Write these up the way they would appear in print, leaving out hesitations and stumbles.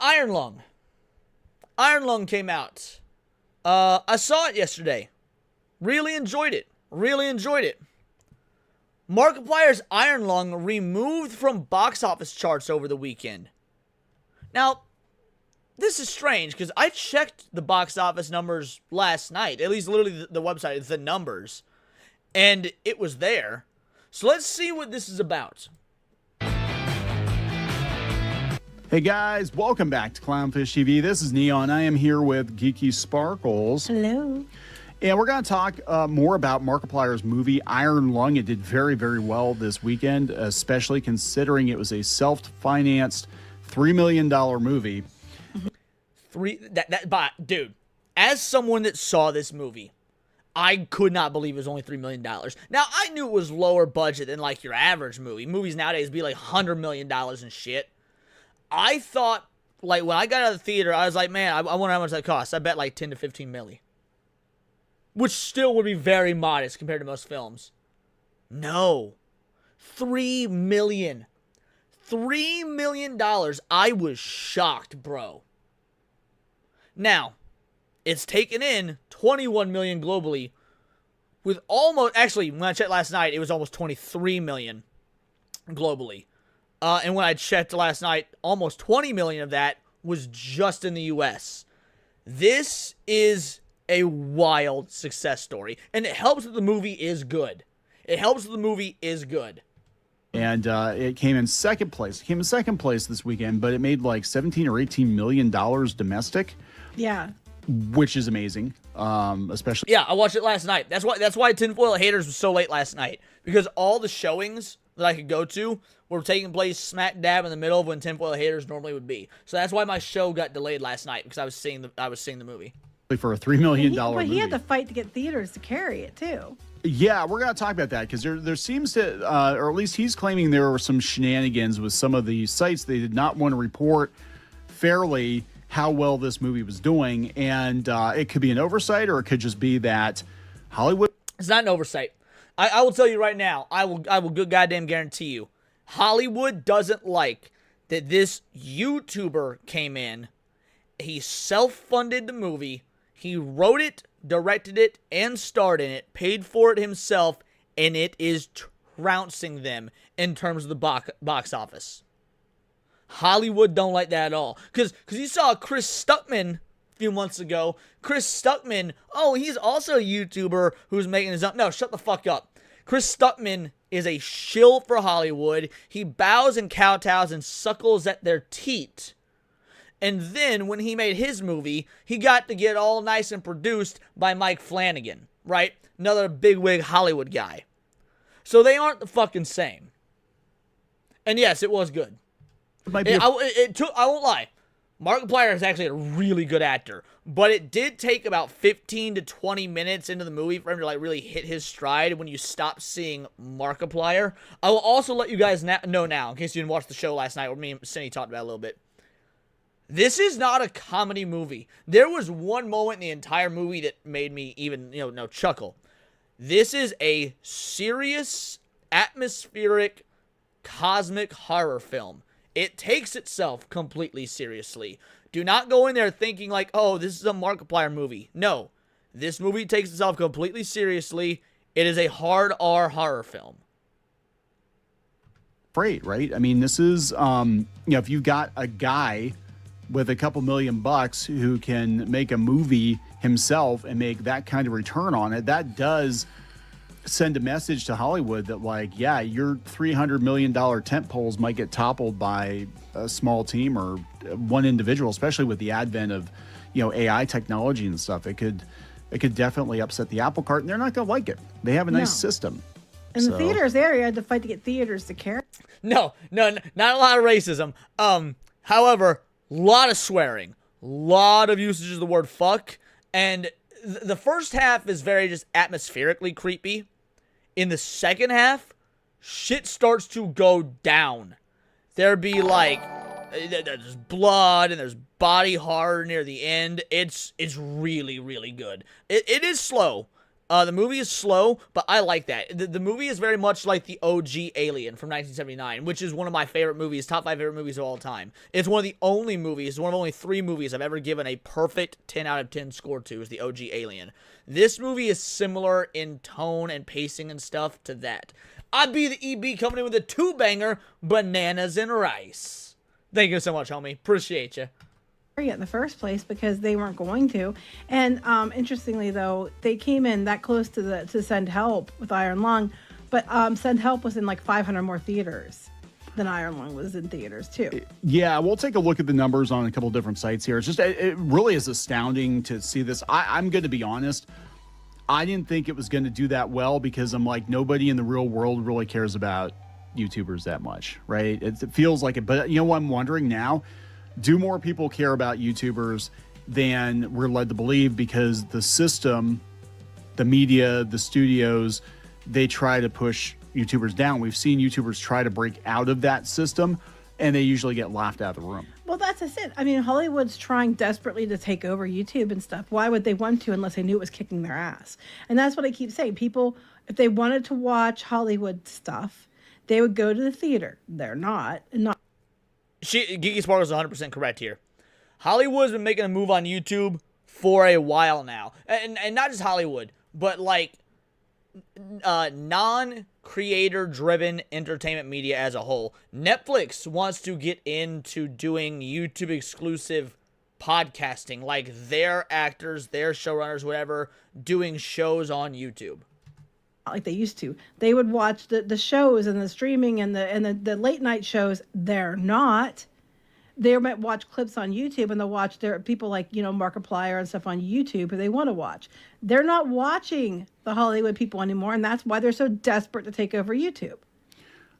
Iron Lung. Iron Lung came out. I saw it yesterday. Really enjoyed it. Really enjoyed it. Markiplier's Iron Lung removed from box office charts over the weekend. Now, this is strange because I checked the box office numbers last night. At least literally the website, the numbers. And it was there. So let's see what this is about. Hey guys, welcome back to Clownfish TV. This is Neon. I am here with Geeky Sparkles. Hello. And we're going to talk more about Markiplier's movie, Iron Lung. It did very, very well this weekend, especially considering it was a self-financed $3 million movie. Dude, as someone that saw this movie, I could not believe it was only $3 million. Now, I knew it was lower budget than like your average movie. Movies nowadays be like $100 million and shit. I thought, like, when I got out of the theater, I was like, man, I wonder how much that costs. I bet like 10 to 15 milli. Which still would be very modest compared to most films. No. $3 million. $3 million. I was shocked, bro. Now, it's taken in $21 million globally. With almost, actually, when I checked last night, it was almost $23 million globally. And when I checked last night, almost $20 million of that was just in the U.S. This is a wild success story. And it helps that the movie is good. It helps that the movie is good. And it came in second place. It came in second place this weekend, but it made like $17 or $18 million domestic. Yeah. Which is amazing. Especially. Yeah, I watched it last night. That's why Tinfoil Haters was so late last night. Because all the showings that I could go to were taking place smack dab in the middle of when Tinfoil Haters normally would be. So that's why my show got delayed last night, because I was seeing the movie. For a $3 million movie. But he had to fight to get theaters to carry it, too. Yeah, we're going to talk about that because there seems to, or at least he's claiming there were some shenanigans with some of the sites. They did not want to report fairly how well this movie was doing. And it could be an oversight, or it could just be that Hollywood. It's not an oversight. I will tell you right now, I will good goddamn guarantee you, Hollywood doesn't like that this YouTuber came in. He self-funded the movie. He wrote it, directed it, and starred in it, paid for it himself, and it is trouncing them in terms of the box office. Hollywood don't like that at all. Because you saw Chris Stuckman a few months ago. Chris Stuckman, he's also a YouTuber who's making his own. No, shut the fuck up. Chris Stuckman is a shill for Hollywood. He bows and kowtows and suckles at their teat. And then, when he made his movie, he got to get all nice and produced by Mike Flanagan, right? Another bigwig Hollywood guy. So they aren't the fucking same. And yes, it was good. I won't lie. Markiplier is actually a really good actor. But it did take about 15 to 20 minutes into the movie for him to like really hit his stride when you stop seeing Markiplier. I will also let you guys know now, in case you didn't watch the show last night, where me and Cindy talked about it a little bit. This is not a comedy movie. There was one moment in the entire movie that made me even, chuckle. This is a serious, atmospheric, cosmic horror film. It takes itself completely seriously. Do not go in there thinking like, oh, this is a Markiplier movie. No. This movie takes itself completely seriously. It is a hard R horror film. Great, right? I mean, this is, if you've got a guy with a couple $1 million who can make a movie himself and make that kind of return on it, that does send a message to Hollywood that, like, yeah, your $300 million tent poles might get toppled by a small team or one individual, especially with the advent of, AI technology and stuff. It could definitely upset the apple cart, and they're not going to like it. They have a nice system. In the theaters area, you had to fight to get theaters to carry. No, not a lot of racism. However, a lot of swearing, a lot of usage of the word fuck, and the first half is very just atmospherically creepy. In the second half, shit starts to go down. There'd be like, there's blood and there's body horror near the end. It's really, really good. It is slow. The movie is slow, but I like that. The movie is very much like the OG Alien from 1979, which is one of my favorite movies, top 5 favorite movies of all time. It's one of the only movies, one of only 3 movies I've ever given a perfect 10 out of 10 score to, is the OG Alien. This movie is similar in tone and pacing and stuff to that. I'd be the EB coming in with a 2-banger, Bananas and Rice. Thank you so much, homie. Appreciate you. In the first place because they weren't going to. And interestingly, though, they came in that close to Send Help with Iron Lung, but Send Help was in like 500 more theaters than Iron Lung was in theaters too. Yeah, we'll take a look at the numbers on a couple different sites here. It's just, it really is astounding to see this. I'm going to be honest. I didn't think it was going to do that well because I'm like, nobody in the real world really cares about YouTubers that much, right? It feels like it. But you know what I'm wondering now? Do more people care about YouTubers than we're led to believe? Because the system, the media, the studios, they try to push YouTubers down. We've seen YouTubers try to break out of that system, and they usually get laughed out of the room. Well, that's just it. I mean, Hollywood's trying desperately to take over YouTube and stuff. Why would they want to unless they knew it was kicking their ass? And that's what I keep saying. People, if they wanted to watch Hollywood stuff, they would go to the theater. They're not. Geeky Sparkle is 100% correct here. Hollywood's been making a move on YouTube for a while now. And not just Hollywood, but like non-creator driven entertainment media as a whole. Netflix wants to get into doing YouTube exclusive podcasting, like their actors, their showrunners, whatever, doing shows on YouTube. Like they used to. They would watch the shows and the streaming and the late night shows. They're not. They might watch clips on YouTube and they'll watch their people like, Markiplier and stuff on YouTube who they want to watch. They're not watching the Hollywood people anymore, and that's why they're so desperate to take over YouTube.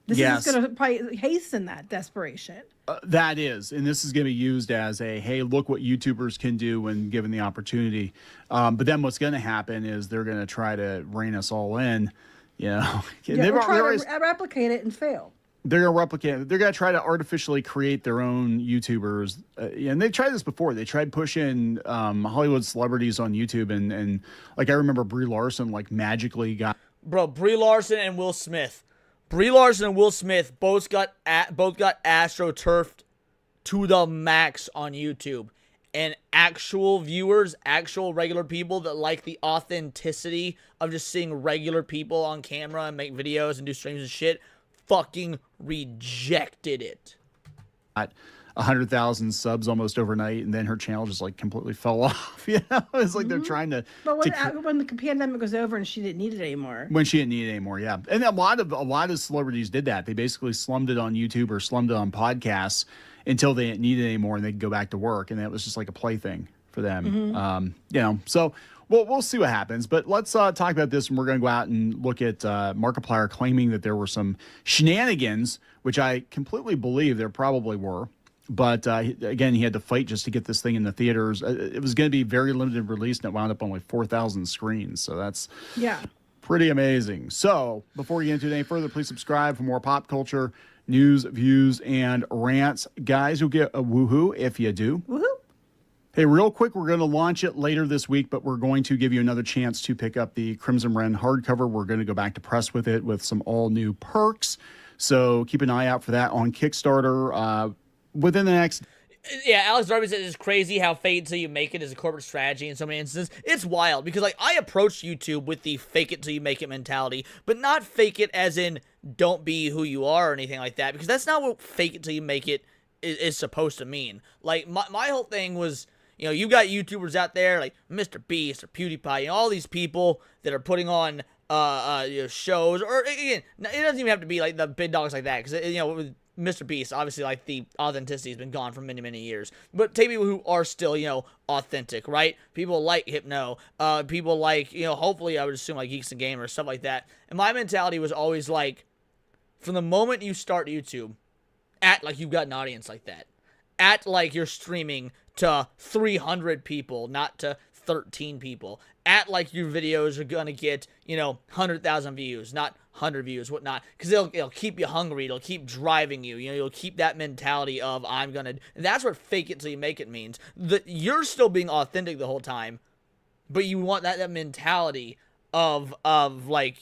This is going to probably hasten that desperation. That is, and this is going to be used as a, hey, look what YouTubers can do when given the opportunity. But then what's going to happen is they're going to try to rein us all in. They're trying to replicate it and fail. They're going to replicate it. They're going to try to artificially create their own YouTubers. And they've tried this before. They tried pushing Hollywood celebrities on YouTube. And like I remember Brie Larson magically got... Bro, Brie Larson and Will Smith. Brie Larson and Will Smith both got astroturfed to the max on YouTube. And actual viewers, actual regular people that like the authenticity of just seeing regular people on camera and make videos and do streams and shit, fucking rejected it. 100,000 subs almost overnight, and then her channel just completely fell off. It's like they're trying to. But when the pandemic was over and she didn't need it anymore. When she didn't need it anymore, yeah. And a lot of celebrities did that. They basically slummed it on YouTube or slummed it on podcasts until they didn't need it anymore, and they could go back to work, and that was just like a plaything for them. So. We'll see what happens, but let's talk about this, and we're going to go out and look at Markiplier claiming that there were some shenanigans, which I completely believe there probably were. But again, he had to fight just to get this thing in the theaters. It was going to be very limited release, and it wound up on 4,000 screens. So that's pretty amazing. So before we get into it any further, please subscribe for more pop culture news, views, and rants. Guys, you'll get a woohoo if you do. Woohoo! Hey, real quick, we're going to launch it later this week, but we're going to give you another chance to pick up the Crimson Wren hardcover. We're going to go back to press with it with some all-new perks. So keep an eye out for that on Kickstarter within the next... Yeah, Alex Darby says it's crazy how fake it till you make it is a corporate strategy in so many instances. It's wild because, I approach YouTube with the fake it till you make it mentality, but not fake it as in don't be who you are or anything like that, because that's not what fake it till you make it is supposed to mean. My whole thing was... you got YouTubers out there like Mr. Beast or PewDiePie, all these people that are putting on shows, or again, it doesn't even have to be like the big dogs like that, because with Mr. Beast, obviously the authenticity has been gone for many, many years. But take people who are still authentic, right? People like Hypno, people like hopefully I would assume like Geeks and Gamers, stuff like that. And my mentality was always from the moment you start YouTube, act like you've got an audience like that. Act like you're streaming to 300 people, not to 13 people. Act like your videos are going to get, 100,000 views, not 100 views, whatnot. Because it'll keep you hungry. It'll keep driving you. You'll keep that mentality of, I'm going to... That's what fake it till you make it means. You're still being authentic the whole time, but you want that mentality of like,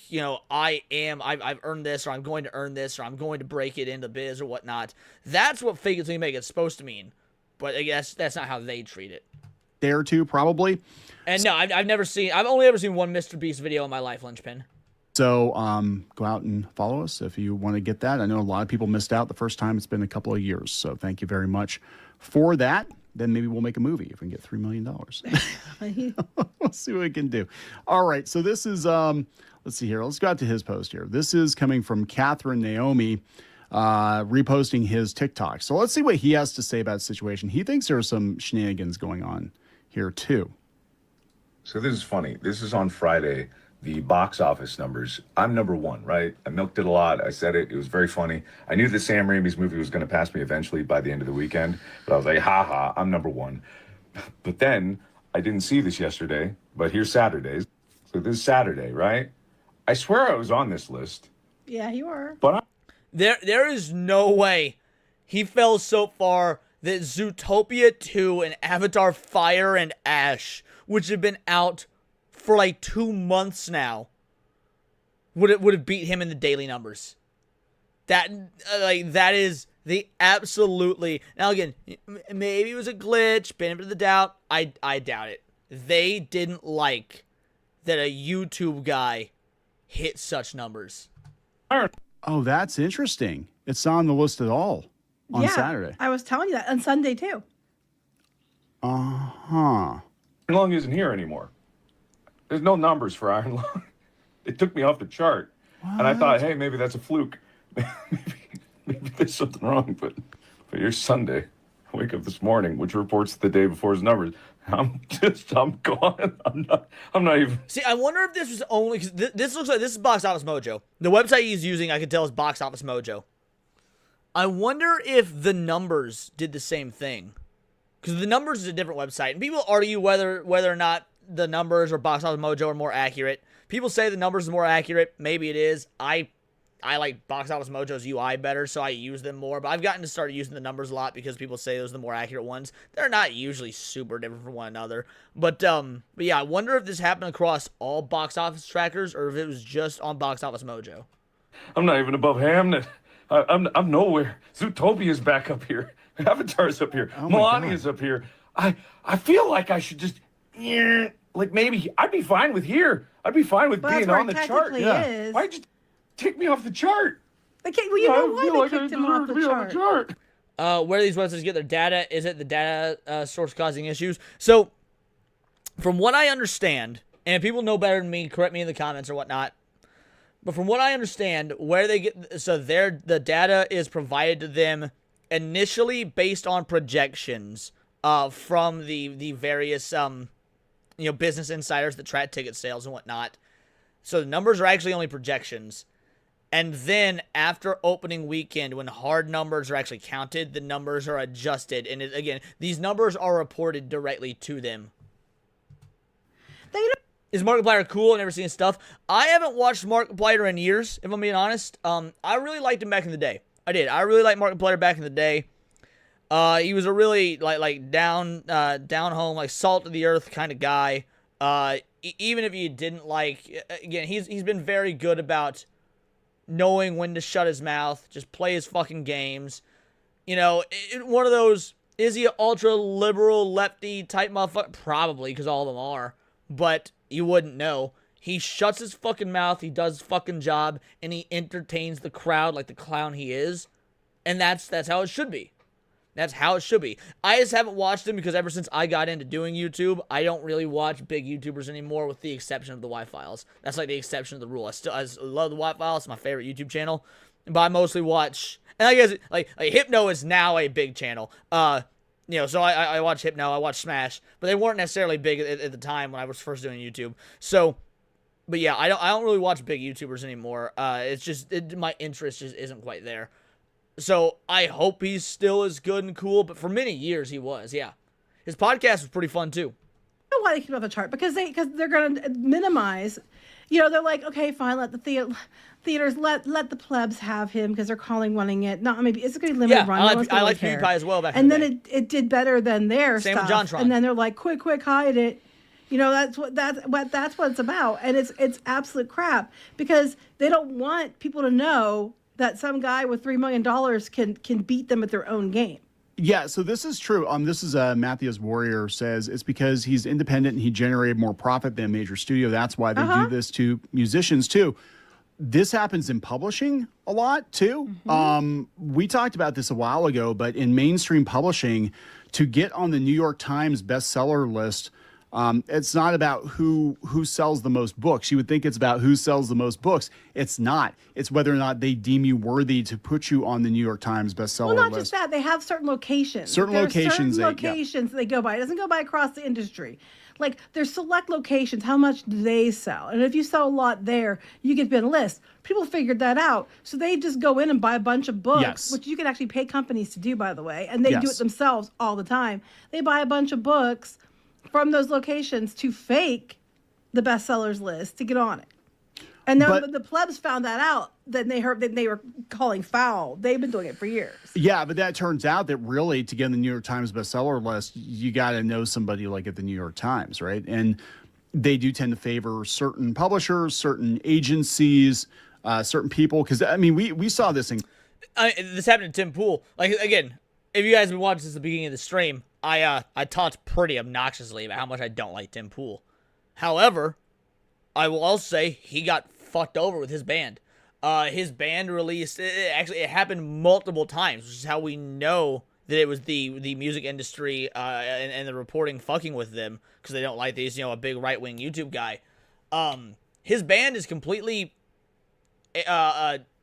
I've earned this, or I'm going to earn this, or I'm going to break it into biz or whatnot. That's what fake it till you make it's supposed to mean. But I guess that's not how they treat it. Dare to, probably. And no, I've only ever seen one Mr. Beast video in my life, Lynchpin. So go out and follow us if you want to get that. I know a lot of people missed out the first time. It's been a couple of years. So thank you very much for that. Then maybe we'll make a movie if we can get $3 million. We'll see what we can do. All right. So this is, let's see here. Let's go out to his post here. This is coming from Catherine Naomi, reposting his TikTok. So let's see what he has to say about the situation. He thinks there are some shenanigans going on here too. So this is funny. This is on Friday. The box office numbers. I'm number one, right? I milked it a lot. I said it. It was very funny. I knew that Sam Raimi's movie was going to pass me eventually by the end of the weekend. But I was like, ha, I'm number one. But then I didn't see this yesterday. But here's Saturdays. So this is Saturday, right? I swear I was on this list. Yeah, you were. But There is no way he fell so far that Zootopia 2 and Avatar Fire and Ash, which have been out for like 2 months now, would have beat him in the daily numbers. That is the absolutely. Now again, maybe it was a glitch, benefit of the doubt. I doubt it. They didn't like that a YouTube guy hit such numbers. Oh, that's interesting. It's not on the list at all on Saturday. I was telling you that on Sunday too. Uh-huh. Iron Lung isn't here anymore. There's no numbers for Iron Lung. It took me off the chart. What? And I thought, hey, maybe that's a fluke. maybe there's something wrong. But here's Sunday. I wake up this morning, which reports the day before his numbers. I'm gone. I'm not even. See, I wonder if this was only, because this looks like this is Box Office Mojo. The website he's using, I can tell, is Box Office Mojo. I wonder if the numbers did the same thing. Because the numbers is a different website. And people argue whether or not the numbers or Box Office Mojo are more accurate. People say the numbers are more accurate. Maybe it is. I like Box Office Mojo's UI better, so I use them more. But I've gotten to start using the numbers a lot because people say those are the more accurate ones. They're not usually super different from one another. But yeah, I wonder if this happened across all box office trackers or if it was just on Box Office Mojo. I'm not even above Hamnet. I'm nowhere. Zootopia's back up here. Avatar's up here. Oh Melania's up here. I feel like I should just, like maybe I'd be fine with here. I'd be fine with being on the chart. Yeah. Why'd you take me off the chart? Okay, well, you know why they kicked him off the chart. Where these websites get their data, is it the data source causing issues? So, from what I understand, and people know better than me, correct me in the comments or whatnot, but from what I understand, where they get, so the data is provided to them initially based on projections from the various business insiders that track ticket sales and whatnot. So the numbers are actually only projections. And then after opening weekend, when hard numbers are actually counted, the numbers are adjusted. And again, these numbers are reported directly to them. Is Markiplier cool and never seen his stuff? I haven't watched Markiplier in years, if I'm being honest. I really liked him back in the day. I did. I really liked Markiplier back in the day. He was a really like down home, like salt of the earth kind of guy. Even if you didn't like, again, he's been very good about knowing when to shut his mouth, just play his fucking games. One of those, is he an ultra liberal lefty type motherfucker? Probably, because all of them are. But you wouldn't know. He shuts his fucking mouth, he does his fucking job, and he entertains the crowd like the clown he is. And that's how it should be. That's how it should be. I just haven't watched him because ever since I got into doing YouTube, I don't really watch big YouTubers anymore with the exception of the Y-Files. That's like the exception of the rule. I love the Y-Files. It's my favorite YouTube channel. But I mostly watch, and I guess like Hypno is now a big channel. So I watch Hypno, I watch Smash, but they weren't necessarily big at the time when I was first doing YouTube. So, but yeah, I don't really watch big YouTubers anymore. It's just my interest just isn't quite there. So I hope he's still as good and cool, but for many years he was, yeah. His podcast was pretty fun too. I know why they keep him off the chart, because they're going to minimize. They're like, okay, fine, let the theaters let the plebs have him because they're wanting it. Not maybe it's going to be limited run. I like PewDiePie as well back and in the day. And then it did better than their Same stuff. with JonTron. And then they're like, quick, hide it. You know, that's what it's about, and it's absolute crap because they don't want people to know that some guy with $3 million can beat them at their own game. Yeah, so this is true. This is Matthews Warrior says it's because he's independent and he generated more profit than a major studio. That's why they do this to musicians too. This happens in publishing a lot too. We talked about this a while ago, but in mainstream publishing, to get on the New York Times bestseller list, it's not about who sells the most books. You would think it's about who sells the most books. It's not. It's whether or not they deem you worthy to put you on the New York Times bestseller list. Well, not just that. They have certain locations. There are certain locations they go by. It doesn't go by across the industry. Like, there's select locations. How much do they sell? And if you sell a lot there, you get been list. People figured that out. So they just go in and buy a bunch of books, which you can actually pay companies to do, by the way. And they do it themselves all the time. They buy a bunch of books from those locations to fake the bestsellers list to get on it. And then the plebs found that out. Then they heard that they were calling foul. They've been doing it for years. Yeah, but that turns out that really to get on the New York Times bestseller list, you got to know somebody like at the New York Times, right? And they do tend to favor certain publishers, certain agencies, certain people. Because, I mean, we saw this in... this happened to Tim Pool. Like, again, if you guys have been watching since the beginning of the stream, I talked pretty obnoxiously about how much I don't like Tim Pool. However, I will also say he got fucked over with his band. His band released, it happened multiple times, which is how we know that it was the music industry and the reporting fucking with them because they don't like these, a big right-wing YouTube guy. His band is completely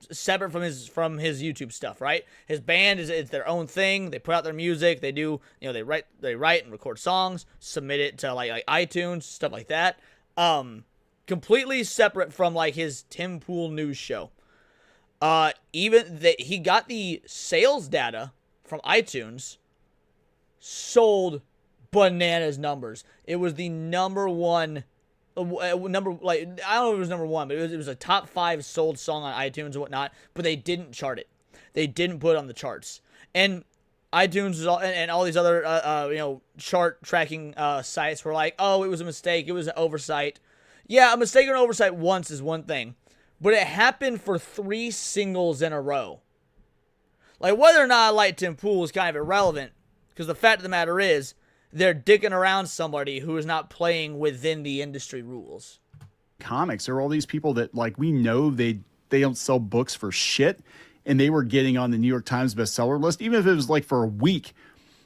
separate from his YouTube stuff, right? His band it's their own thing. They put out their music. They do, they write and record songs, submit it to like iTunes, stuff like that. Completely separate from like his Tim Pool news show. Even that he got the sales data from iTunes, sold bananas numbers. It was the number one. I don't know if it was number one, but it was a top 5 sold song on iTunes and whatnot. But they didn't chart it. They didn't put it on the charts. And iTunes was and all these other chart tracking sites were like, oh, it was a mistake. It was an oversight. Yeah, a mistake or an oversight once is one thing, but it happened for 3 singles in a row. Like, whether or not I like Tim Pool is kind of irrelevant, because the fact of the matter is, they're dicking around somebody who is not playing within the industry rules. Comics, there are all these people that, like, we know they don't sell books for shit, and they were getting on the New York Times bestseller list, even if it was, like, for a week.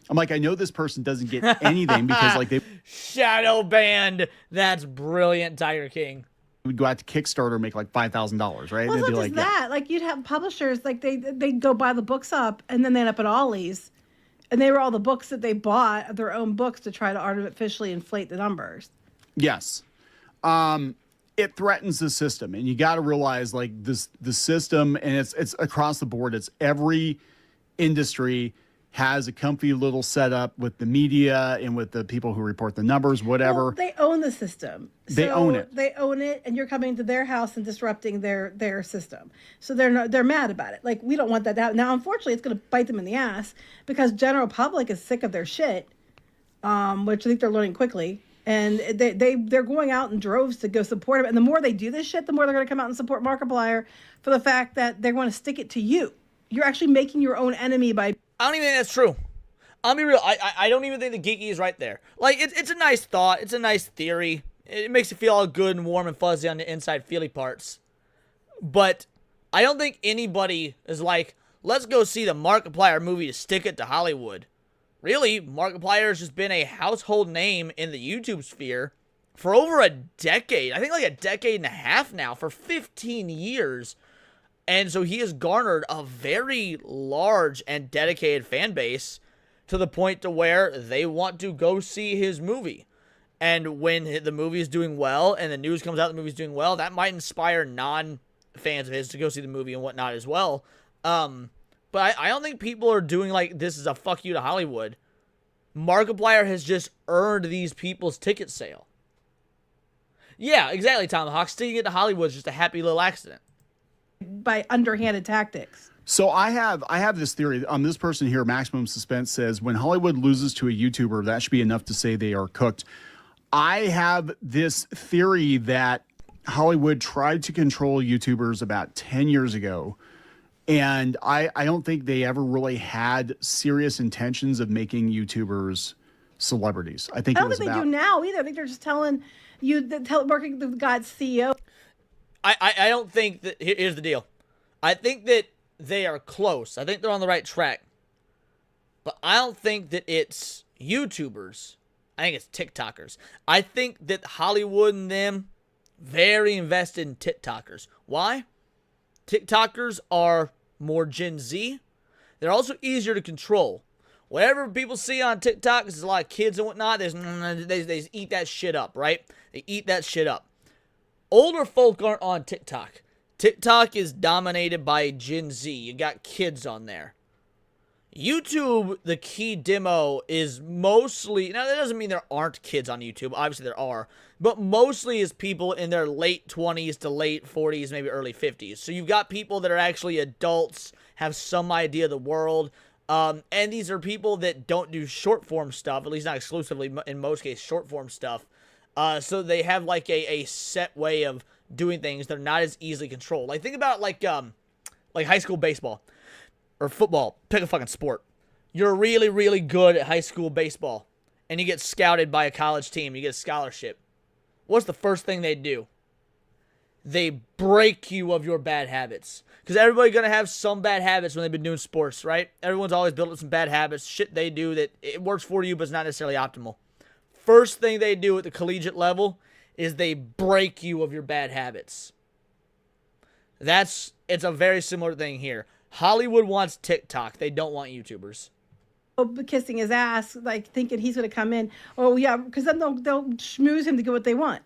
I'm like, I know this person doesn't get anything because, like, they... Shadow banned. That's brilliant, Tiger King. Would go out to Kickstarter and make, like, $5,000, right? Well, and it's not just that. Like, you'd have publishers, like, they go buy the books up, and then they end up at Ollie's. And they were all the books that they bought, their own books, to try to artificially inflate the numbers. Yes. It threatens the system. And you got to realize, like, the system, and it's across the board. It's every industry has a comfy little setup with the media and with the people who report the numbers, whatever. Well, they own the system. They own it. They own it, and you're coming to their house and disrupting their system. So they're mad about it. Like, we don't want that to happen. Now, unfortunately, it's going to bite them in the ass because general public is sick of their shit, which I think they're learning quickly. And they're going out in droves to go support them. And the more they do this shit, the more they're going to come out and support Markiplier for the fact that they're going to stick it to you. You're actually making your own enemy by... I don't even think that's true. I'll be real. I don't even think the geeky is right there. Like, it's a nice thought. It's a nice theory. It makes you feel all good and warm and fuzzy on the inside feely parts. But I don't think anybody is like, let's go see the Markiplier movie to stick it to Hollywood. Really, Markiplier has just been a household name in the YouTube sphere for over a decade. I think like a decade and a half now, for 15 years. And so he has garnered a very large and dedicated fan base to the point to where they want to go see his movie. And when the movie is doing well and the news comes out the movie's doing well, that might inspire non-fans of his to go see the movie and whatnot as well. But I don't think people are doing like this is a fuck you to Hollywood. Markiplier has just earned these people's ticket sale. Yeah, exactly, Tom Hawk. Sticking it to Hollywood is just a happy little accident. By underhanded tactics. So I have this theory. This person here, Maximum Suspense, says when Hollywood loses to a YouTuber, that should be enough to say they are cooked. I have this theory that Hollywood tried to control YouTubers about 10 years ago. And I don't think they ever really had serious intentions of making YouTubers celebrities. I think I it don't was think they about do now either. I think they're just telling you that working the God's CEO. I don't think that. Here's the deal. I think that they are close. I think they're on the right track. But I don't think that it's YouTubers. I think it's TikTokers. I think that Hollywood and them very invested in TikTokers. Why? TikTokers are more Gen Z. They're also easier to control. Whatever people see on TikTok, there's a lot of kids and whatnot. They eat that shit up, right? They eat that shit up. Older folk aren't on TikTok. TikTok is dominated by Gen Z. You got kids on there. YouTube, the key demo is mostly... Now, that doesn't mean there aren't kids on YouTube. Obviously, there are. But mostly is people in their late 20s to late 40s, maybe early 50s. So you've got people that are actually adults, have some idea of the world. And these are people that don't do short-form stuff, at least not exclusively, in most cases, short-form stuff. So they have, like, a set way of doing things that are not as easily controlled. Like, think about, like high school baseball. Or football, pick a fucking sport. You're really, really good at high school baseball, and you get scouted by a college team, you get a scholarship. What's the first thing they do? They break you of your bad habits. Because everybody's going to have some bad habits when they've been doing sports, right? Everyone's always built up some bad habits, shit they do that it works for you, but it's not necessarily optimal. First thing they do at the collegiate level is they break you of your bad habits. It's a very similar thing here. Hollywood wants TikTok. They don't want YouTubers. Kissing his ass, like thinking he's going to come in. Oh, yeah, because then they'll schmooze him to get what they want.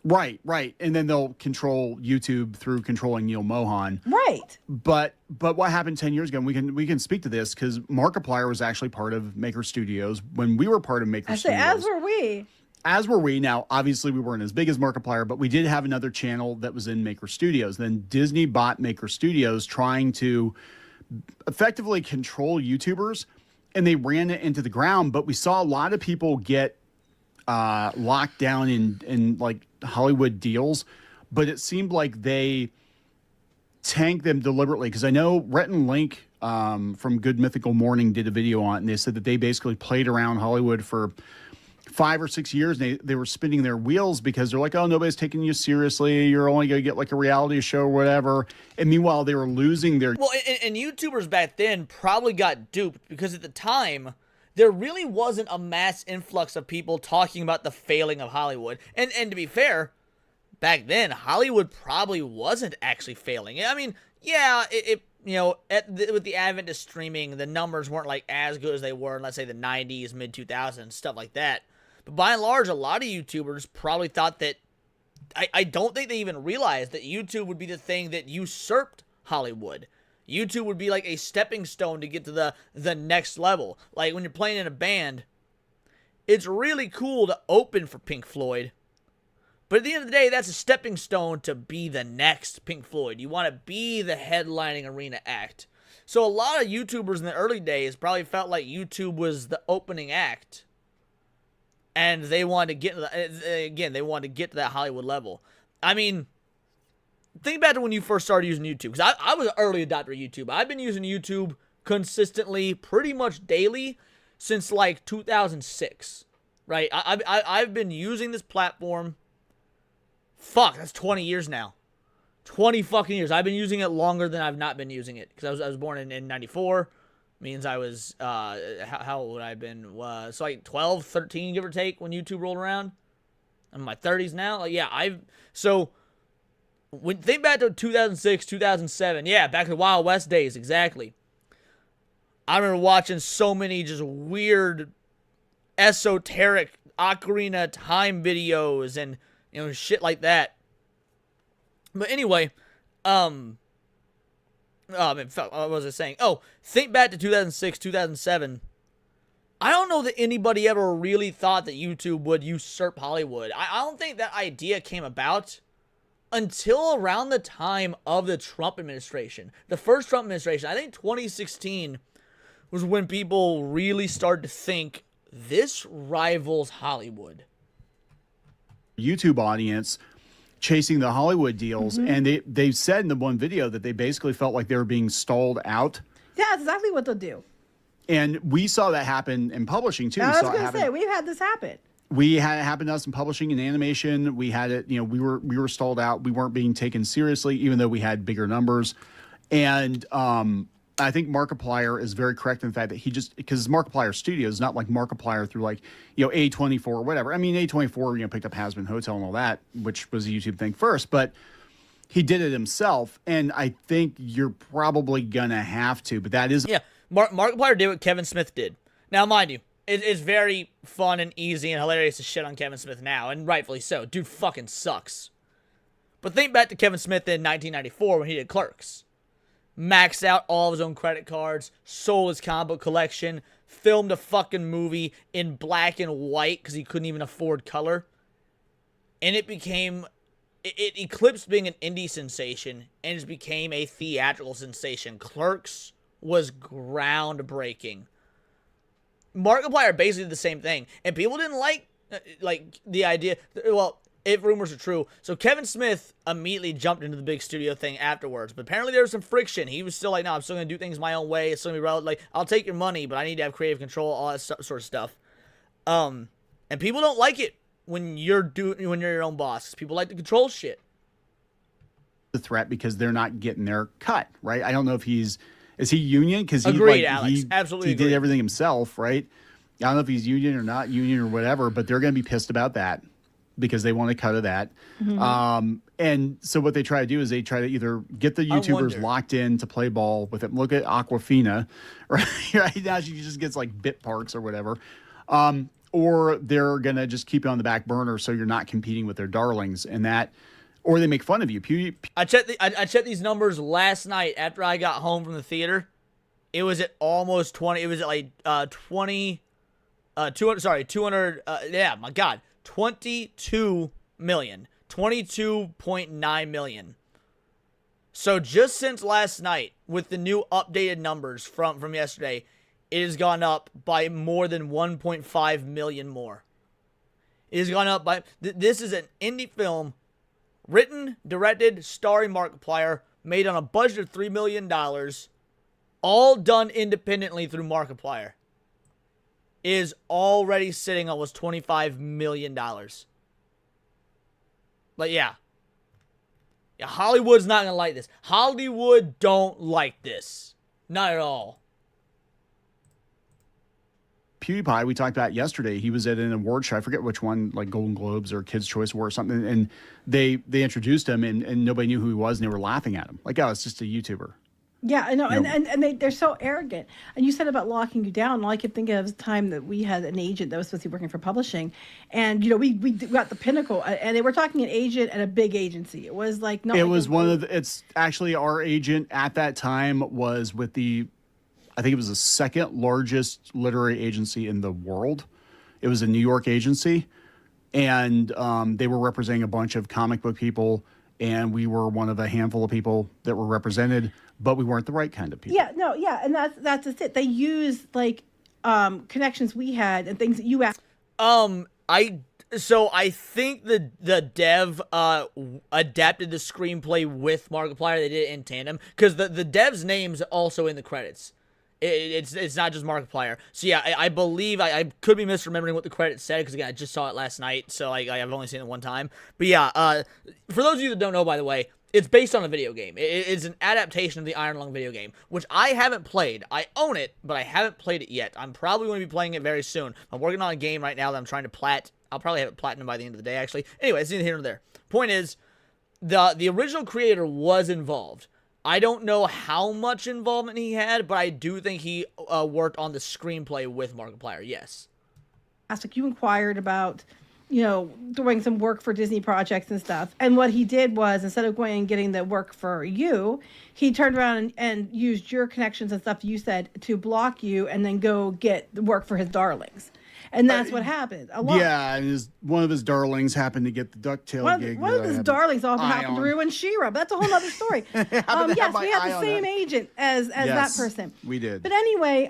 Right. And then they'll control YouTube through controlling Neil Mohan. Right. But what happened 10 years ago, and we can speak to this, because Markiplier was actually part of Maker Studios when we were part of Maker Studios. As were we. As were we. Now, obviously, we weren't as big as Markiplier, but we did have another channel that was in Maker Studios. Then Disney bought Maker Studios, trying to effectively control YouTubers, and they ran it into the ground. But we saw a lot of people get locked down in like Hollywood deals, but it seemed like they tanked them deliberately. Because I know Rhett and Link from Good Mythical Morning did a video on it, and they said that they basically played around Hollywood for 5 or 6 years, and they were spinning their wheels because they're like, oh, nobody's taking you seriously. You're only going to get like a reality show or whatever. And meanwhile, they were losing their... Well, and YouTubers back then probably got duped because at the time, there really wasn't a mass influx of people talking about the failing of Hollywood. And to be fair, back then, Hollywood probably wasn't actually failing. I mean, yeah, with the advent of streaming, the numbers weren't like as good as they were in, let's say, the 90s, mid-2000s, stuff like that. But by and large, a lot of YouTubers probably thought that... I don't think they even realized that YouTube would be the thing that usurped Hollywood. YouTube would be like a stepping stone to get to the next level. Like when you're playing in a band, it's really cool to open for Pink Floyd. But at the end of the day, that's a stepping stone to be the next Pink Floyd. You want to be the headlining arena act. So a lot of YouTubers in the early days probably felt like YouTube was the opening act. And they wanted to get they wanted to get to that Hollywood level. I mean, think back to when you first started using YouTube. Because I was an early adopter of YouTube. I've been using YouTube consistently, pretty much daily, since like 2006. Right? I've been using this platform. Fuck, that's 20 years now. 20 fucking years. I've been using it longer than I've not been using it. Because I was born in 94. Means I was, how old would I have been? So like 12, 13, give or take, when YouTube rolled around. I'm in my 30s now. Like, yeah, think back to 2006, 2007. Yeah, back to the Wild West days, exactly. I remember watching so many just weird, esoteric Ocarina of Time videos and, shit like that. But anyway, oh, man, fuck, what was I saying? Oh, think back to 2006, 2007. I don't know that anybody ever really thought that YouTube would usurp Hollywood. I don't think that idea came about until around the time of the Trump administration. The first Trump administration, I think 2016, was when people really started to think, this rivals Hollywood. YouTube audience chasing the Hollywood deals. And they said in the one video that they basically felt like they were being stalled out. Yeah, that's exactly what they'll do. And we saw that happen in publishing too. I was going to say, we've had this happen. We had it happen to us in publishing and animation. We had it, we were stalled out. We weren't being taken seriously, even though we had bigger numbers. And I think Markiplier is very correct in the fact that because Markiplier Studios, not like Markiplier through like, A24 or whatever. I mean, A24, picked up Has Been Hotel and all that, which was a YouTube thing first, but he did it himself. And I think you're probably going to have to, but that is. Yeah, Markiplier did what Kevin Smith did. Now, mind you, it's very fun and easy and hilarious to shit on Kevin Smith now, and rightfully so. Dude fucking sucks. But think back to Kevin Smith in 1994 when he did Clerks. Maxed out all of his own credit cards, sold his comic book collection, filmed a fucking movie in black and white because he couldn't even afford color. And it eclipsed being an indie sensation and it became a theatrical sensation. Clerks was groundbreaking. Markiplier basically did the same thing, and people didn't like the idea. Well, if rumors are true, so Kevin Smith immediately jumped into the big studio thing afterwards. But apparently there was some friction. He was still like, "No, I'm still gonna do things my own way. It's still gonna be relevant. Like, I'll take your money, but I need to have creative control, all that sort of stuff." And people don't like it when you're your own boss. People like to control shit. The threat because they're not getting their cut, right? I don't know if is he union? Because agreed, Alex. Absolutely, he did everything himself, right? I don't know if he's union or not union or whatever, but they're going to be pissed about that because they want a cut of that. And so what they try to do is they try to either get the YouTubers locked in to play ball with it. Look at Aquafina, right now she just gets like bit parts or whatever. Or they're going to just keep it on the back burner so you're not competing with their darlings, and that. Or they make fun of you. I checked these numbers last night after I got home from the theater. It was at almost 20. It was at like 200. Yeah, my God, 22 million, 22.9 million. So just since last night, with the new updated numbers from yesterday, it has gone up by more than 1.5 million more. It has gone up by. This is an indie film. Written, directed, starring Markiplier, made on a budget of $3 million, all done independently through Markiplier, is already sitting on almost $25 million. But yeah, Hollywood's not going to like this. Hollywood don't like this. Not at all. PewDiePie, we talked about yesterday, he was at an award show, I forget which one, like Golden Globes or Kids' Choice Award or something, and they introduced him, and nobody knew who he was, and they were laughing at him. Like, oh, it's just a YouTuber. Yeah, I know, and they're so arrogant. And you said about locking you down. All I could think of is the time that we had an agent that was supposed to be working for publishing, and we got the pinnacle, and they were talking an agent at a big agency. It was like no, it was one of the, it's actually our agent at that time was with I think it was the second largest literary agency in the world. It was a New York agency, and they were representing a bunch of comic book people, and we were one of a handful of people that were represented, but we weren't the right kind of people. Yeah, and that's just it. They used like connections we had and things that you asked. So I think the dev adapted the screenplay with Markiplier. They did it in tandem because the dev's name's also in the credits. It's not just Markiplier. So yeah, I believe I could be misremembering what the credits said because again I just saw it last night, so I've only seen it one time. But yeah, for those of you that don't know, by the way, it's based on a video game. It's an adaptation of the Iron Lung video game, which I haven't played. I own it, but I haven't played it yet. I'm probably going to be playing it very soon. I'm working on a game right now that I'm trying to plat. I'll probably have it platinum by the end of the day, actually. Anyway, it's neither here nor there. Point is, the original creator was involved. I don't know how much involvement he had, but I do think he worked on the screenplay with Markiplier, yes. You inquired about, doing some work for Disney projects and stuff. And what he did was, instead of going and getting the work for you, he turned around and used your connections and stuff you said to block you and then go get the work for his darlings. And that's what happened. Yeah, and one of his darlings happened to get the DuckTale gig. One of his darlings also happened to ruin She-Ra. That's a whole other story. Yes, we had the same agent as that person. We did. But anyway,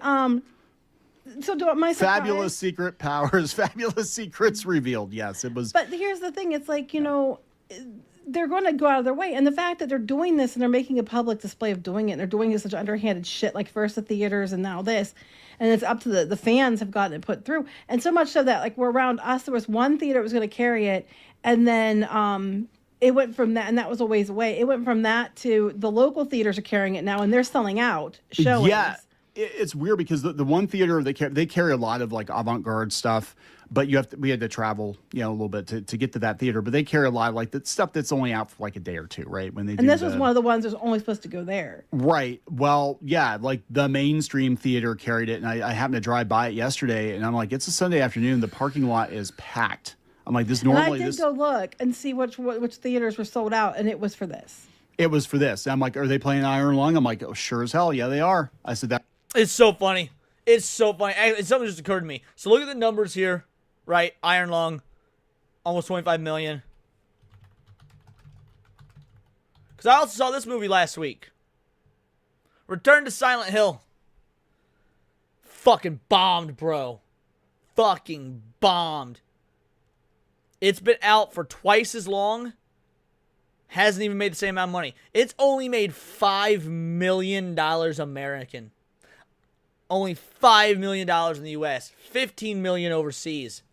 So do my surprise? Fabulous secret powers, fabulous secrets revealed. Yes, it was. But here's the thing: it's like, they're going to go out of their way, and the fact that they're doing this and they're making a public display of doing it, and they're doing it such underhanded shit, like first the theaters and now this, and it's up to the fans have gotten it put through, and so much so that like we're around us, there was one theater that was going to carry it, and then it went from that, and that was a ways away. It went from that to the local theaters are carrying it now, and they're selling out showings. Yeah, it's weird because the one theater they carry a lot of like avant-garde stuff, but we had to travel a little bit to get to that theater. But they carry a lot of like the stuff that's only out for like a day or two, right? When they and this was one of the ones that was only supposed to go there. Right. Well, yeah, like the mainstream theater carried it, and I happened to drive by it yesterday, and I'm like, it's a Sunday afternoon, the parking lot is packed. I'm like, this normally. And I did go look and see which theaters were sold out, and it was for this. It was for this. And I'm like, are they playing Iron Lung? I'm like, oh, sure as hell, yeah, they are. I said that. It's so funny. It's so funny. Something just occurred to me. So look at the numbers here, right? Iron Lung, almost 25 million. Because I also saw this movie last week. Return to Silent Hill. Fucking bombed, bro. Fucking bombed. It's been out for twice as long. Hasn't even made the same amount of money. It's only made $5 million American. Only $5 million in the US. $15 million overseas.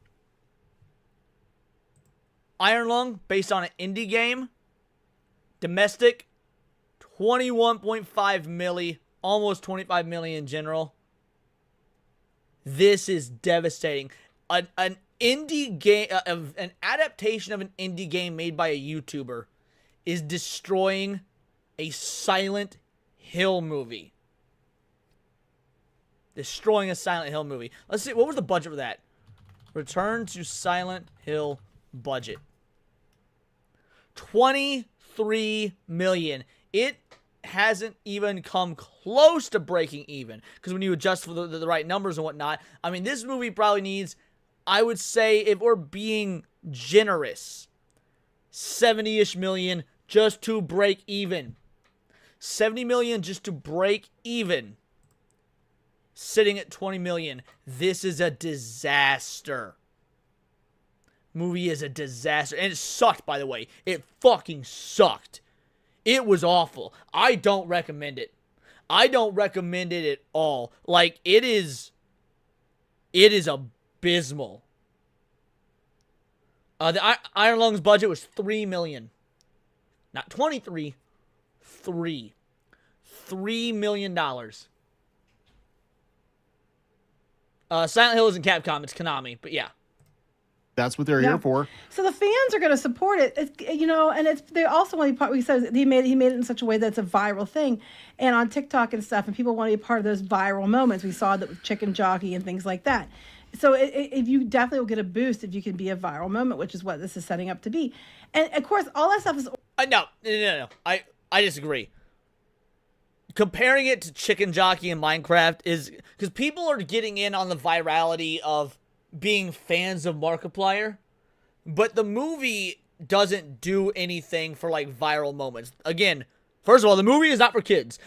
Iron Lung, based on an indie game. Domestic, 21.5 milli. Almost 25 million in general. This is devastating. An indie game, an adaptation of an indie game made by a YouTuber is destroying a Silent Hill movie. Destroying a Silent Hill movie. Let's see, what was the budget for that? Return to Silent Hill budget. 23 million. It hasn't even come close to breaking even. Because when you adjust for the right numbers and whatnot, I mean, this movie probably needs, I would say, if we're being generous, 70-ish million just to break even. 70 million just to break even. Sitting at 20 million. This is a disaster. Movie is a disaster. And it sucked, by the way. It fucking sucked. It was awful. I don't recommend it. I don't recommend it at all. Like, it is abysmal. The Iron Lung's budget was $3 million. Not 23. $3 million. Silent Hill isn't Capcom, it's Konami, but yeah. That's what they're here for. So the fans are going to support it, and they also want to be part. He says he made it in such a way that's a viral thing, and on TikTok and stuff, and people want to be part of those viral moments. We saw that with Chicken Jockey and things like that. So if you definitely will get a boost if you can be a viral moment, which is what this is setting up to be. And of course, all that stuff is. No. I disagree. Comparing it to Chicken Jockey and Minecraft is because people are getting in on the virality of being fans of Markiplier, but the movie doesn't do anything for like viral moments. Again, first of all, the movie is not for kids.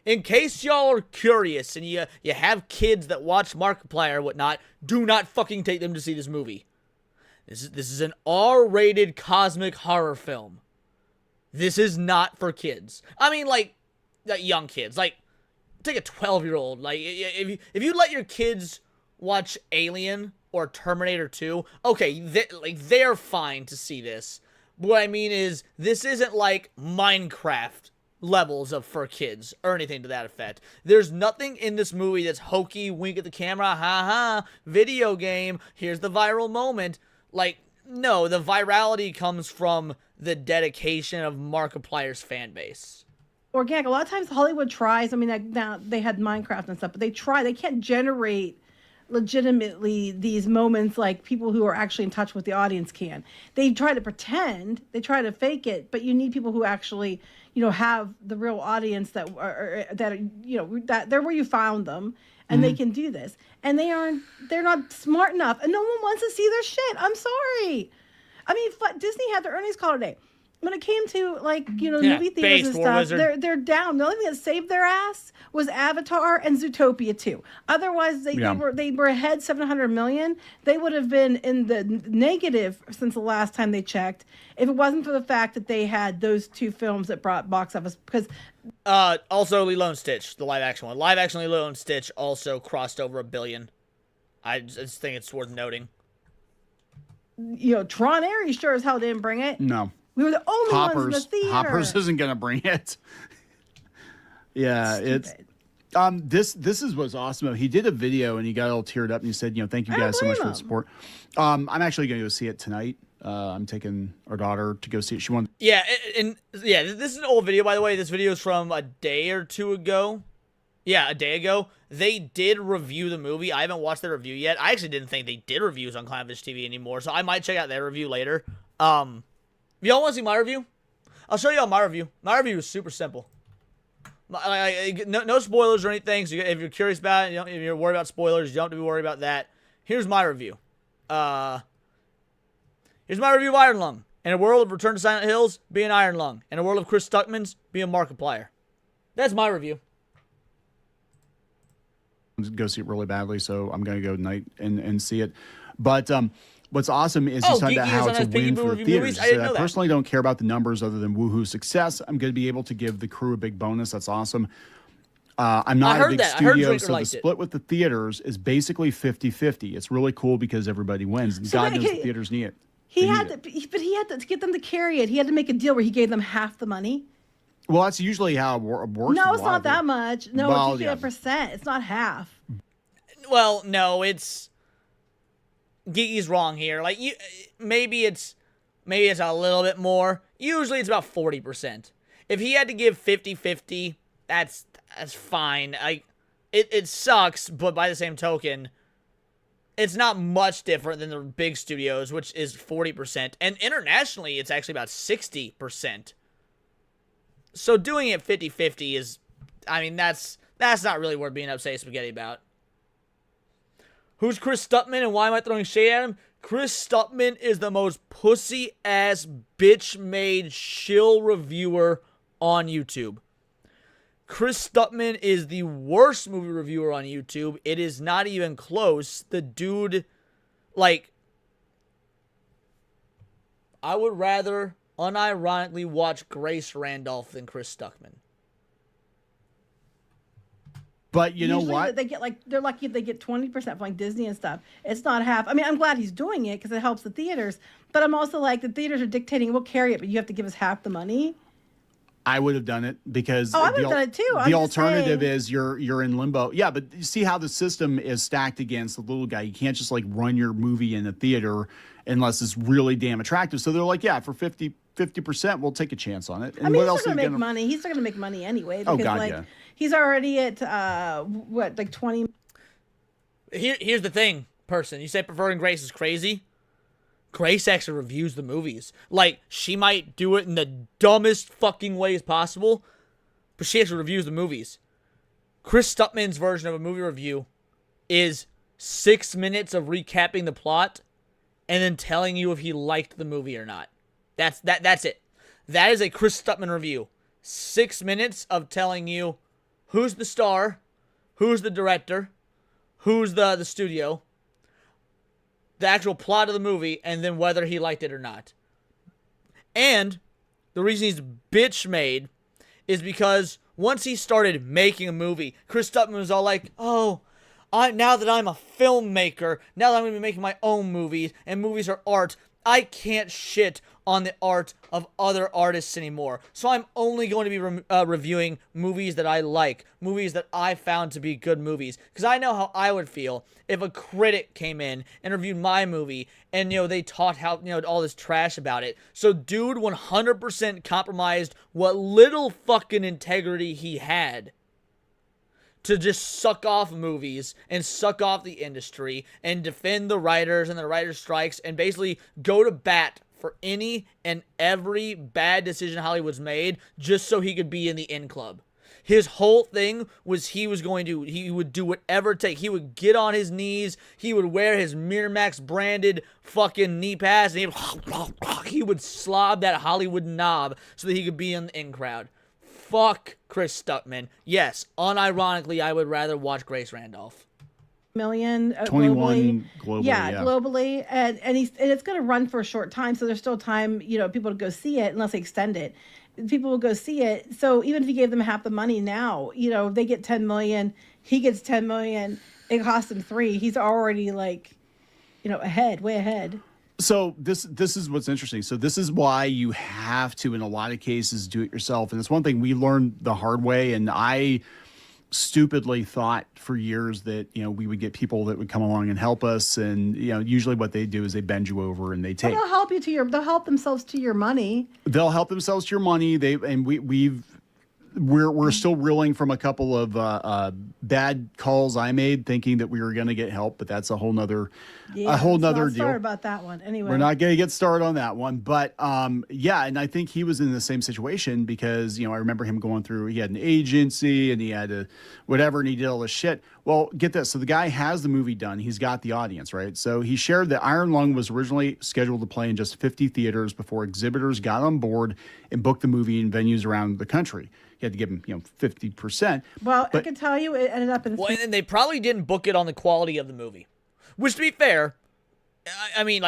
In case y'all are curious and you have kids that watch Markiplier or whatnot, do not fucking take them to see this movie. This is an R-rated cosmic horror film. This is not for kids. I mean, like, young kids. Like, take a 12-year-old. Like, if you let your kids watch Alien or Terminator 2, okay, they're fine to see this. What I mean is, this isn't like Minecraft levels of for kids or anything to that effect. There's nothing in this movie that's hokey, wink at the camera, ha, video game, here's the viral moment. Like, no, the virality comes from the dedication of Markiplier's fan base. Organic. A lot of times Hollywood tries, I mean, now they had Minecraft and stuff, but they can't generate legitimately these moments like people who are actually in touch with the audience can. They try to pretend, they try to fake it, but you need people who actually, have the real audience that they're where you found them, and they can do this. And they're not smart enough, and no one wants to see their shit. I'm sorry. I mean, Disney had their earnings call today. when it came to like Yeah, movie theaters based and War stuff, Wizard. they're down. The only thing that saved their ass was Avatar and Zootopia 2. Otherwise, Yeah. they were ahead 700 million. They would have been in the negative since the last time they checked if it wasn't for the fact that they had those two films that brought box office. Because Also, Lilo and Stitch, the live action one. Live action Lilo and Stitch also crossed over $1 billion. I just think it's worth noting. Tron Ares sure as hell didn't bring it. No. We were the only ones in the theater. Hoppers isn't gonna bring it. Yeah, Stupid. this is what's awesome. He did a video and he got all teared up and he said, thank you I don't guys so much blame for the him. support. I'm actually gonna go see it tonight. I'm taking our daughter to go see it. She wanted. Yeah, this is an old video, by the way. This video is from a day or two ago. Yeah, a day ago. They did review the movie. I haven't watched their review yet. I actually didn't think they did reviews on Clownfish TV anymore, so I might check out their review later. Y'all want to see my review? I'll show y'all my review. My review is super simple. No spoilers or anything, so if you're curious about it, if you're worried about spoilers, you don't have to be worried about that. Here's my review. Here's my review of Iron Lung. In a world of Return to Silent Hills, be an Iron Lung. In a world of Chris Stuckman's, be a Markiplier. That's my review. Go see it really badly, so I'm going to go tonight and see it. But what's awesome is he's talking about Geeky how is on it's a his Piggy win Boo for the review theaters. movies? I He didn't said, know I that. personally don't care about the numbers other than woohoo success. I'm going to be able to give the crew a big bonus. That's awesome. I'm not I a heard big that. I heard studio, Drinker so the liked it. split with the theaters is basically 50-50. It's really cool because everybody wins. So God wait, knows the theaters need it. He They had need to, it. but he had to get them to carry it. He had to make a deal where he gave them half the money. Well, that's usually how it works. No, with a it's lot not of that it. much. No, Well, it's usually yeah. a percent. It's not half. Well, no, it's Geeky's wrong here. Like maybe it's a little bit more. Usually it's about 40%. If he had to give 50-50, that's fine. It sucks, but by the same token, it's not much different than the big studios, which is 40%. And internationally, it's actually about 60%. So doing it 50-50 is, that's not really worth being upset spaghetti about. Who's Chris Stuttman and why am I throwing shade at him? Chris Stuttman is the most pussy-ass, bitch-made shill reviewer on YouTube. Chris Stuttman is the worst movie reviewer on YouTube. It is not even close. The dude, I would rather unironically watch Grace Randolph than Chris Stuckman. But you know Usually what? They get they're lucky if they get 20% from like Disney and stuff. It's not half. I'm glad he's doing it because it helps the theaters. But I'm also like the theaters are dictating we'll carry it, but you have to give us half the money. I would have done it because I would have done it too. I'm the just alternative saying. is you're in limbo. Yeah, but you see how the system is stacked against the little guy. You can't just run your movie in the theater unless it's really damn attractive. So they're like, yeah, for 50%, we'll take a chance on it. And He's what else still are gonna you make money. He's still gonna make money anyway Oh, because God, yeah. he's already at 20. Here's the thing, person. You say preferring Grace is crazy. Grace actually reviews the movies. She might do it in the dumbest fucking ways possible, but she actually reviews the movies. Chris Stuttman's version of a movie review is 6 minutes of recapping the plot and then telling you if he liked the movie or not. That's it. That is a Chris Stuttman review. 6 minutes of telling you who's the star, who's the director, who's the studio, the actual plot of the movie, and then whether he liked it or not. And the reason he's bitch made is because once he started making a movie, Chris Stuttman was all like, oh, now that I'm a filmmaker, now that I'm going to be making my own movies, and movies are art, I can't shit on the art of other artists anymore. So I'm only going to be reviewing movies that I like, movies that I found to be good movies. Because I know how I would feel if a critic came in and reviewed my movie and, they taught how, all this trash about it. So dude 100% compromised what little fucking integrity he had to just suck off movies and suck off the industry and defend the writers and the writers' strikes and basically go to bat for any and every bad decision Hollywood's made just so he could be in the in club. His whole thing was he would do whatever it takes. He would get on his knees. He would wear his Miramax branded fucking knee pads, and he would slob that Hollywood knob so that he could be in the in crowd. Fuck Chris Stuckman. Yes, unironically, I would rather watch Grace Randolph. Million 21 globally. Yeah, globally, and it's going to run for a short time, so there's still time, people to go see it unless they extend it. People will go see it. So even if you gave them half the money now, they get 10 million, he gets 10 million. It costs him 3. He's already ahead, way ahead. So this is what's interesting. So this is why you have to, in a lot of cases, do it yourself. And it's one thing we learned the hard way. And I stupidly thought for years that we would get people that would come along and help us, and usually what they do is they bend you over and they take. Well, they'll help themselves to your money. They'll help themselves to your money. We're still reeling from a couple of bad calls I made, thinking that we were going to get help, but that's a whole nother deal. Sorry about that one. Anyway, we're not going to get started on that one, but yeah, and I think he was in the same situation because I remember him going through. He had an agency and he had whatever, and he did all this shit. Well, get this. So the guy has the movie done. He's got the audience, right? So he shared that Iron Lung was originally scheduled to play in just 50 theaters before exhibitors got on board and booked the movie in venues around the country. You had to give him, 50%. Well, I can tell you it ended up in... Well, and they probably didn't book it on the quality of the movie. Which, to be fair, I mean,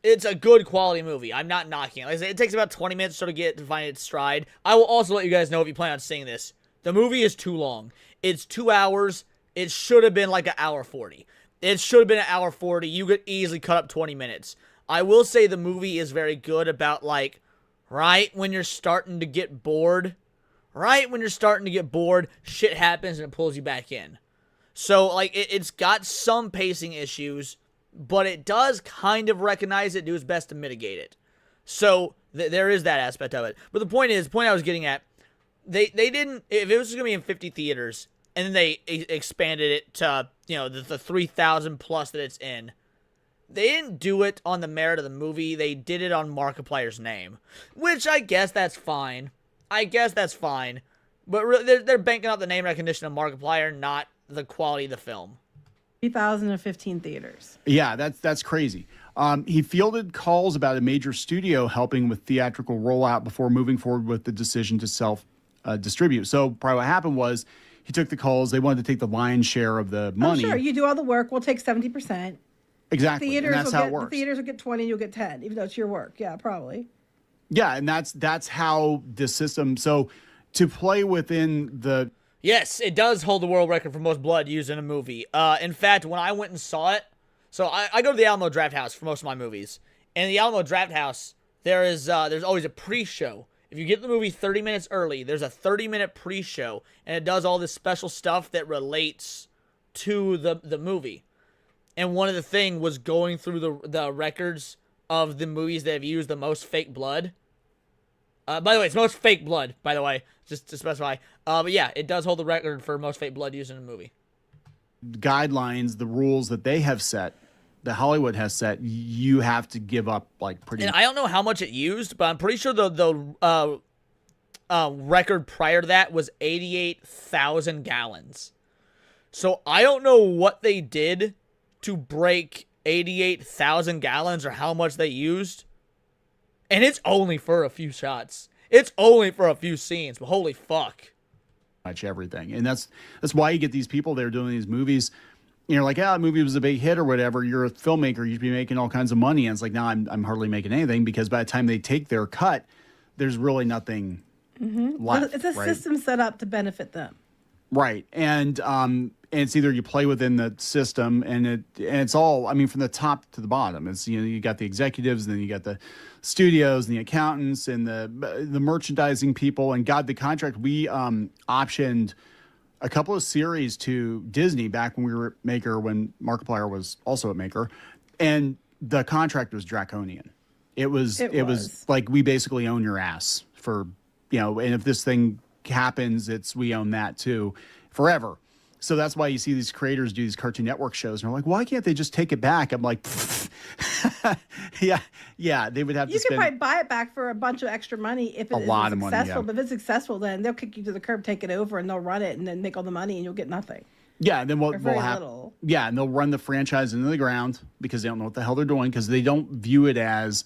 it's a good quality movie. I'm not knocking it. Like I said, it takes about 20 minutes to find its stride. I will also let you guys know if you plan on seeing this. The movie is too long. It's 2 hours. It should have been like an hour 40. It should have been an hour 40. You could easily cut up 20 minutes. I will say the movie is very good about, right when you're starting to get bored... Right when you're starting to get bored, shit happens and it pulls you back in. So, it's got some pacing issues, but it does kind of recognize it, do its best to mitigate it. So, there is that aspect of it. But the point I was getting at, they didn't, if it was going to be in 50 theaters, and then they expanded it to, the 3,000 plus that it's in, they didn't do it on the merit of the movie, they did it on Markiplier's name. Which, I guess that's fine. But they're banking up the name recognition of Markiplier, not the quality of the film. 3,015 theaters. Yeah, that's crazy. He fielded calls about a major studio helping with theatrical rollout before moving forward with the decision to self-distribute. So probably what happened was he took the calls. They wanted to take the lion's share of the money. Oh, sure. You do all the work. We'll take 70%. Exactly. And that's how it works. The theaters will get 20, you'll get 10, even though it's your work. Yeah, probably. Yeah, and that's how the system. So to play within the... Yes, it does hold the world record for most blood used in a movie. In fact, when I went and saw it, so I go to the Alamo Drafthouse for most of my movies. And in the Alamo Drafthouse, there's always a pre-show. If you get the movie 30 minutes early, there's a 30-minute pre-show, and it does all this special stuff that relates to the movie. And one of the things was going through the records of the movies that have used the most fake blood. By the way, it's most fake blood, by the way, just to specify. But yeah, it does hold the record for most fake blood used in a movie. Guidelines, the rules that they have set, that Hollywood has set, you have to give up pretty... And I don't know how much it used, but I'm pretty sure the record prior to that was 88,000 gallons. So I don't know what they did to break 88,000 gallons or how much they used. And it's only for a few shots. It's only for a few scenes, but holy fuck. Much everything. And that's why you get these people that are doing these movies. You're like, the movie was a big hit or whatever. You're a filmmaker. You should be making all kinds of money. And it's like, no, I'm hardly making anything, because by the time they take their cut, there's really nothing left. It's a system set up to benefit them. Right. And it's either you play within the system, and it's all, from the top to the bottom. It's, you got the executives, and then you got the studios and the accountants and the merchandising people. And God, the contract, we optioned a couple of series to Disney back when we were at Maker, when Markiplier was also at Maker, and the contract was draconian. It was like, we basically own your ass for, and if this thing happens, we own that too forever. So that's why you see these creators do these Cartoon Network shows, and they're like, why can't they just take it back? I'm like, Yeah, they would have to You can spend probably buy it back for a bunch of extra money if it is lot of successful. money. Yeah. But if it's successful, then they'll kick you to the curb, take it over, and they'll run it, and then make all the money, and you'll get nothing. Yeah, and then what Or very will happen? little. Yeah, and they'll run the franchise into the ground because they don't know what the hell they're doing because they don't view it as,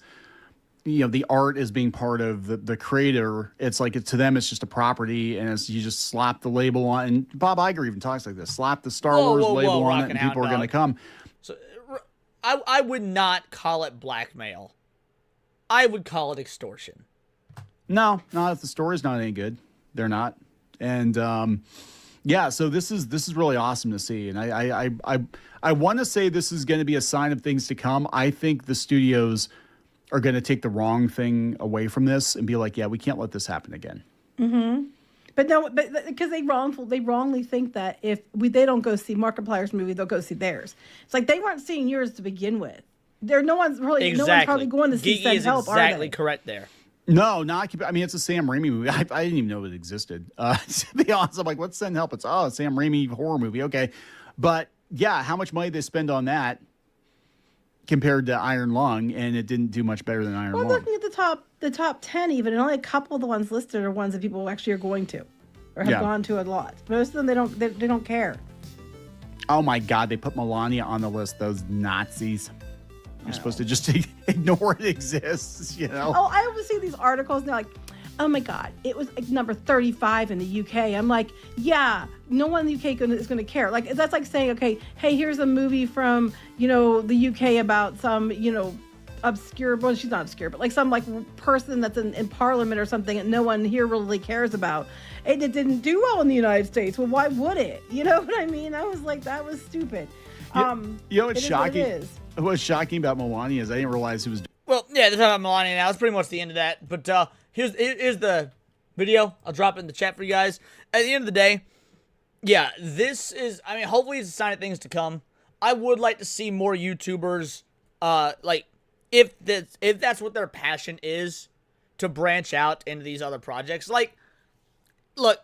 the art as being part of the creator. It's like to them, it's just a property, and you just slap the label on. And Bob Iger even talks like this: slap the Star Wars label on it, and people are going to come. So, I would not call it blackmail. I would call it extortion. No, not if the story's not any good. They're not, and yeah. So this is really awesome to see, and I want to say this is going to be a sign of things to come. I think the studios are going to take the wrong thing away from this and be like, yeah, we can't let this happen again. Mm-hmm. But no, but because they wrongly think that if they don't go see Markiplier's movie, they'll go see theirs. It's like they weren't seeing yours to begin with. No one's probably going to see Send Help, are they? Exactly correct there. No, not. I mean, it's a Sam Raimi movie. I didn't even know it existed. To be honest, I'm like, what's Send Help? It's a Sam Raimi horror movie. Okay, but yeah, how much money they spend on that compared to Iron Lung, and it didn't do much better than Iron Lung. Looking at the top 10 even, and only a couple of the ones listed are ones that people actually are going to or have gone to a lot. Most of them they don't care. Oh my God, they put Melania on the list. Those Nazis. You're supposed to just ignore it exists, Oh, I always see these articles and they're like, oh my God, it was like number 35 in the UK. I'm like, yeah, no one in the UK is going to care. Like, that's like saying, okay, hey, here's a movie from, the UK about some, obscure, well, she's not obscure, but like some like person that's in Parliament or something that no one here really cares about. And it didn't do well in the United States. Well, why would it? You know what I mean? I was like, that was stupid. What's shocking? What's shocking about Melania is I didn't realize he was. Well, yeah, they're talking about Melania now. It's pretty much the end of that. But here's the video. I'll drop it in the chat for you guys. At the end of the day, yeah, this is. I mean, hopefully it's a sign of things to come. I would like to see more YouTubers, like if that's what their passion is, to branch out into these other projects. Like, look,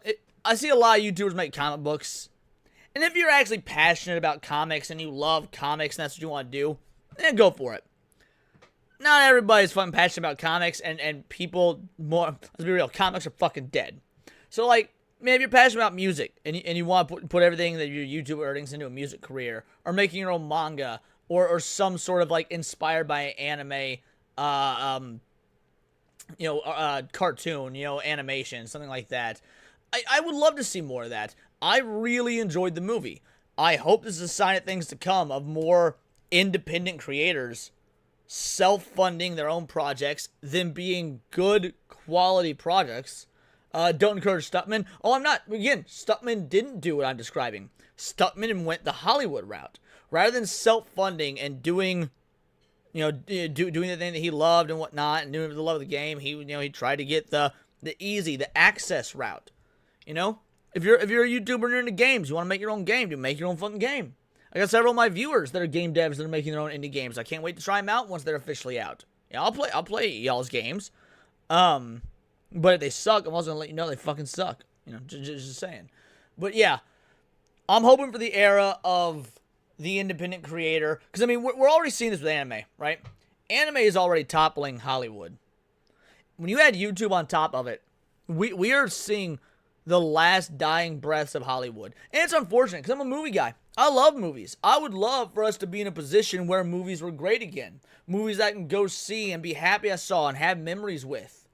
I see a lot of YouTubers make comic books. And if you're actually passionate about comics and you love comics and that's what you want to do, then go for it. Not everybody's fucking passionate about comics, and people more, let's be real, comics are fucking dead. So, like, man, if you're passionate about music and you want to put everything that your YouTube earnings into a music career, or making your own manga, or some sort of, like, inspired by anime, cartoon, animation, something like that, I would love to see more of that. I really enjoyed the movie. I hope this is a sign of things to come, of more independent creators self-funding their own projects, them being good quality projects. Don't encourage Stuntman. Oh, I'm not. Again, Stuntman didn't do what I'm describing. Stuntman went the Hollywood route. Rather than self-funding and doing, doing the thing that he loved and whatnot, and doing it for the love of the game, he tried to get the easy, the access route. If you're a YouTuber and you're into games, you want to make your own game, you make your own fucking game. I got several of my viewers that are game devs that are making their own indie games. I can't wait to try them out once they're officially out. Yeah, I'll play y'all's games. But if they suck, I'm also gonna let you know they fucking suck. Just saying. But yeah, I'm hoping for the era of the independent creator, because I mean we're already seeing this with anime, right? Anime is already toppling Hollywood. When you add YouTube on top of it, we are seeing the last dying breaths of Hollywood. And it's unfortunate, because I'm a movie guy. I love movies. I would love for us to be in a position where movies were great again. Movies I can go see and be happy I saw and have memories with.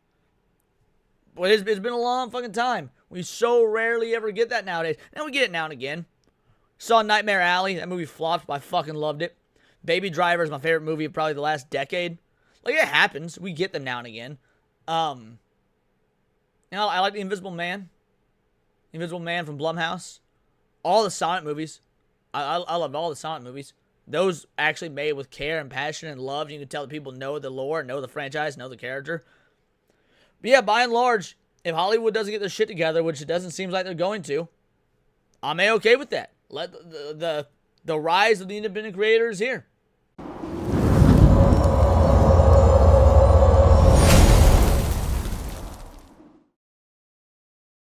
But it's been a long fucking time. We so rarely ever get that nowadays. And we get it now and again. Saw Nightmare Alley. That movie flopped, but I fucking loved it. Baby Driver is my favorite movie of probably the last decade. Like, it happens. We get them now and again. I like The Invisible Man. Invisible Man from Blumhouse. All the Sonic movies. I loved all the Sonic movies. Those actually made with care and passion and love. You can tell that people know the lore, know the franchise, know the character. But yeah, by and large, if Hollywood doesn't get their shit together, which it doesn't seem like they're going to, I'm A-okay with that. Let the rise of the independent creators here.